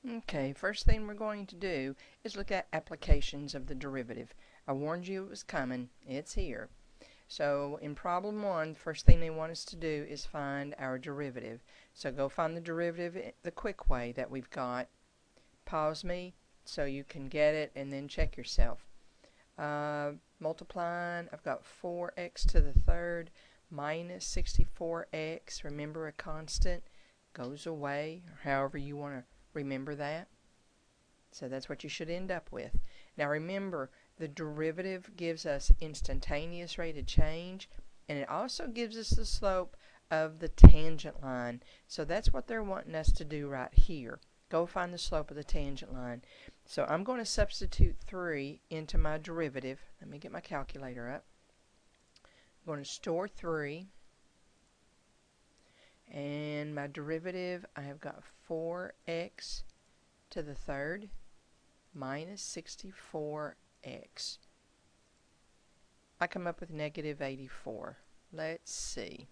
Okay, first thing we're going to do is look at applications of the derivative. I warned you it was coming. It's here. So in problem 1, first thing they want us to do is find our derivative. So go find the derivative the quick way that we've got. Pause me so you can get it and then check yourself. Multiplying, I've got 4x to the third minus 64x. Remember, a constant goes away, or however you want to remember that. So that's what you should end up with. Now remember, the derivative gives us instantaneous rate of change, and it also gives us the slope of the tangent line. So that's what they're wanting us to do right here. Go find the slope of the tangent line. So I'm going to substitute 3 into my derivative. Let me get my calculator up. I'm going to store 3. And my derivative, I have got 4x to the third minus 64x. I come up with negative 84. Let's see.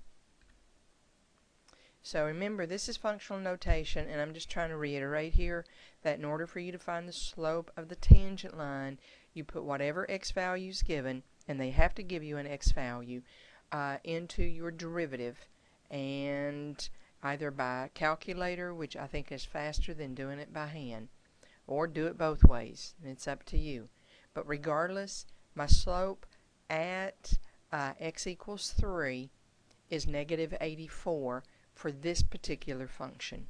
So remember, this is functional notation, and I'm just trying to reiterate here that in order for you to find the slope of the tangent line, you put whatever x value is given, and they have to give you an x value, into your derivative, and either by calculator, which I think is faster than doing it by hand, or do it both ways. It's up to you. But regardless, my slope at x equals 3 is negative 84 for this particular function.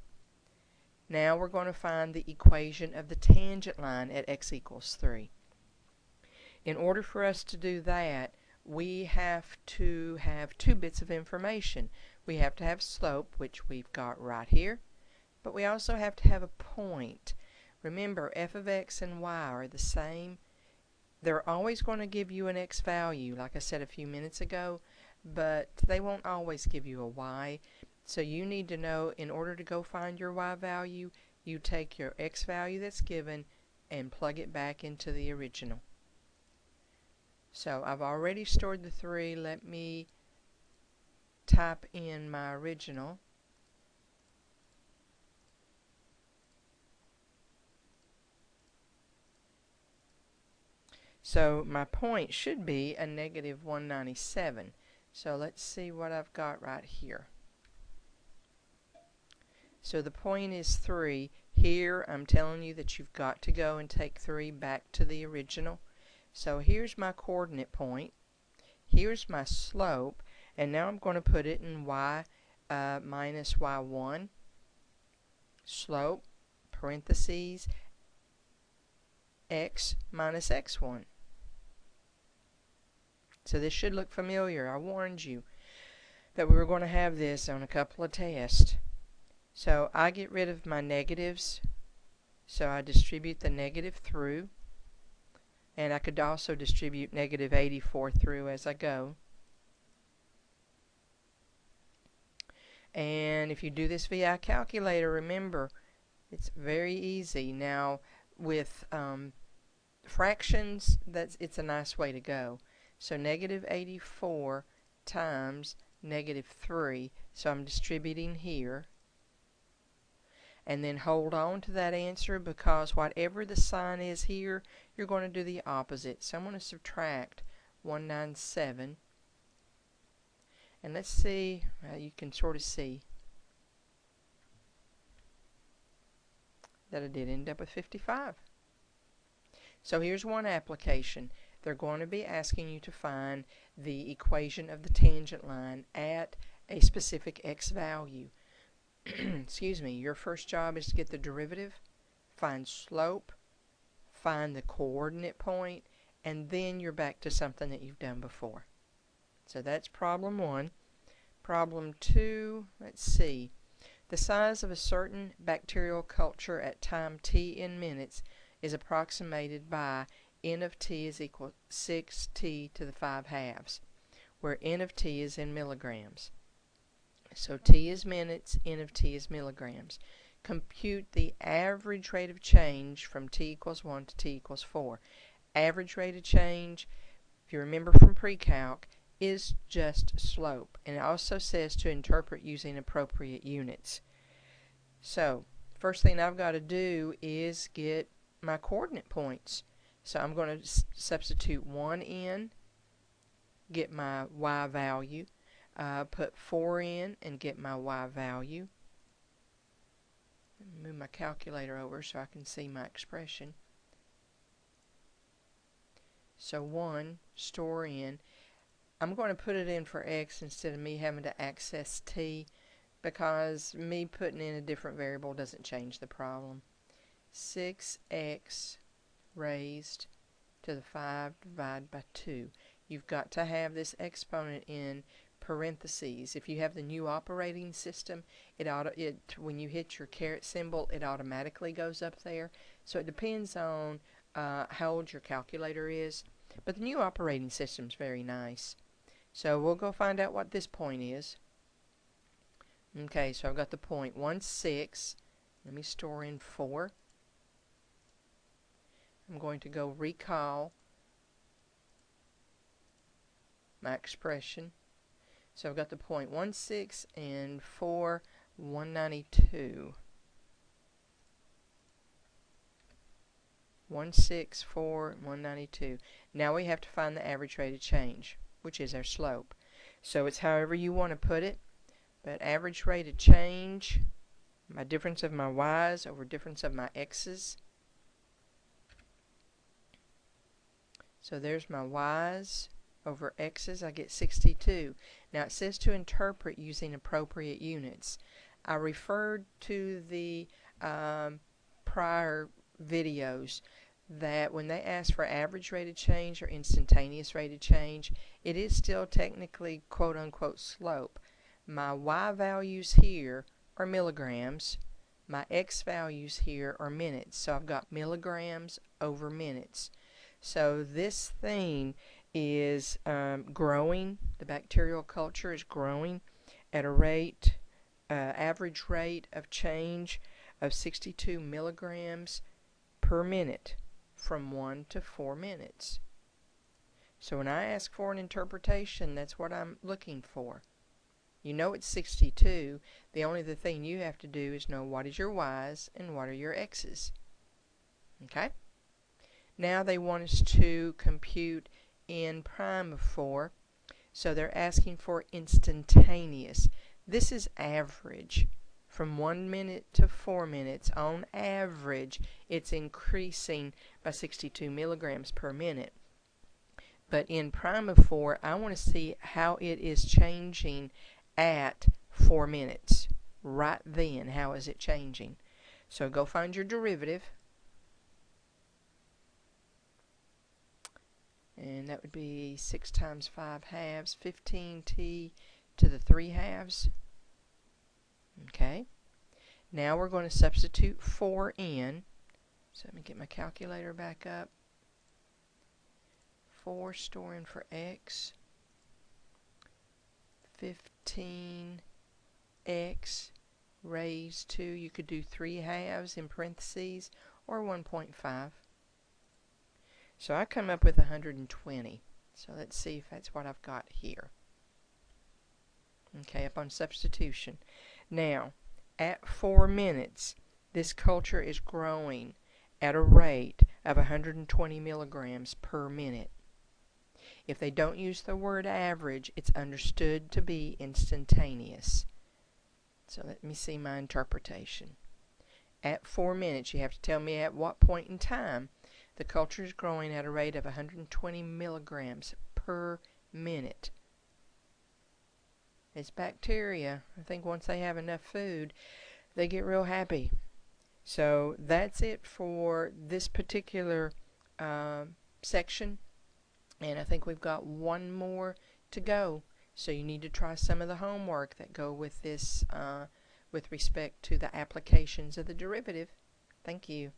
Now we're going to find the equation of the tangent line at x equals 3. In order for us to do that, we have to have 2 bits of information. We have to have slope, which we've got right here, but we also have to have a point. Remember, f of x and y are the same. They're always going to give you an x value, like I said a few minutes ago, but they won't always give you a y. So you need to know, in order to go find your y value, you take your x value that's given and plug it back into the original. So I've already stored the 3. Let me type in my original. So my point should be a negative 197. So let's see what I've got right here. So the point is 3. Here I'm telling you that you've got to go and take 3 back to the original. So here's my coordinate point. Here's my slope. And now I'm going to put it in y minus y1. Slope, parentheses, x minus x1. So this should look familiar. I warned you that we were going to have this on a couple of tests. So I get rid of my negatives, so I distribute the negative through, and I could also distribute negative 84 through as I go. And if you do this via a calculator, remember, it's very easy. Now with fractions, it's a nice way to go. So negative 84 times negative 3, so I'm distributing here. And then hold on to that answer, because whatever the sign is here, you're going to do the opposite. So I'm going to subtract 197. And let's see, you can sort of see that I did end up with 55. So here's one application. They're going to be asking you to find the equation of the tangent line at a specific x value. Excuse me, your first job is to get the derivative, find slope, find the coordinate point, and then you're back to something that you've done before. So that's problem 1. Problem 2, let's see. The size of a certain bacterial culture at time t in minutes is approximated by n of t is equal to 6t to the 5/2, where n of t is in milligrams. So t is minutes, n of t is milligrams. Compute the average rate of change from t equals 1 to t equals 4. Average rate of change, if you remember from pre-calc, is just slope. And it also says to interpret using appropriate units. So first thing I've got to do is get my coordinate points. So I'm going to substitute 1 in, get my y value, put 4 in and get my y value. Let me move my calculator over so I can see my expression. So 1, store in. I'm going to put it in for x instead of me having to access t, because me putting in a different variable doesn't change the problem. 6x raised to the 5 divided by 2. You've got to have this exponent in parentheses. If you have the new operating system, when you hit your caret symbol, it automatically goes up there. So it depends on how old your calculator is. But the new operating system is very nice. So we'll go find out what this point is. Okay, so I've got the point 1, 6. Let me store in 4. I'm going to go recall my expression. So I've got the point 1, 6 and 4, 192. 1, 6, 4, 192. Now we have to find the average rate of change, which is our slope. So it's however you want to put it, but average rate of change, my difference of my y's over difference of my x's. So there's my y's over x's. I get 62. Now it says to interpret using appropriate units. I referred to the prior videos that when they ask for average rate of change or instantaneous rate of change, it is still technically quote-unquote slope. My y values here are milligrams. My x values here are minutes. So I've got milligrams over minutes. So this thing is growing. The bacterial culture is growing at a rate, average rate of change of 62 milligrams per minute from 1 to 4 minutes. So when I ask for an interpretation, that's what I'm looking for. You know it's 62. The only thing you have to do is know what is your y's and what are your x's. Okay? Now they want us to compute n prime of 4. So they're asking for instantaneous. This is average. From 1 minute to 4 minutes, on average, it's increasing by 62 milligrams per minute. But in prime of 4, I want to see how it is changing at 4 minutes. Right then, how is it changing? So go find your derivative. And that would be 6 times 5 halves, 15t to the 3 halves. Okay. Now we're going to substitute 4 in. So let me get my calculator back up. 4 storing for x. 15x raised to, you could do 3 halves in parentheses, or 1.5. So I come up with 120. So let's see if that's what I've got here. Okay, up on substitution. Now, at 4 minutes, this culture is growing at a rate of 120 milligrams per minute. If they don't use the word average, it's understood to be instantaneous. So let me see my interpretation. At 4 minutes, you have to tell me at what point in time the culture is growing at a rate of 120 milligrams per minute. It's bacteria. I think once they have enough food, they get real happy. So that's it for this particular section. And I think we've got one more to go. So you need to try some of the homework that go with this with respect to the applications of the derivative. Thank you.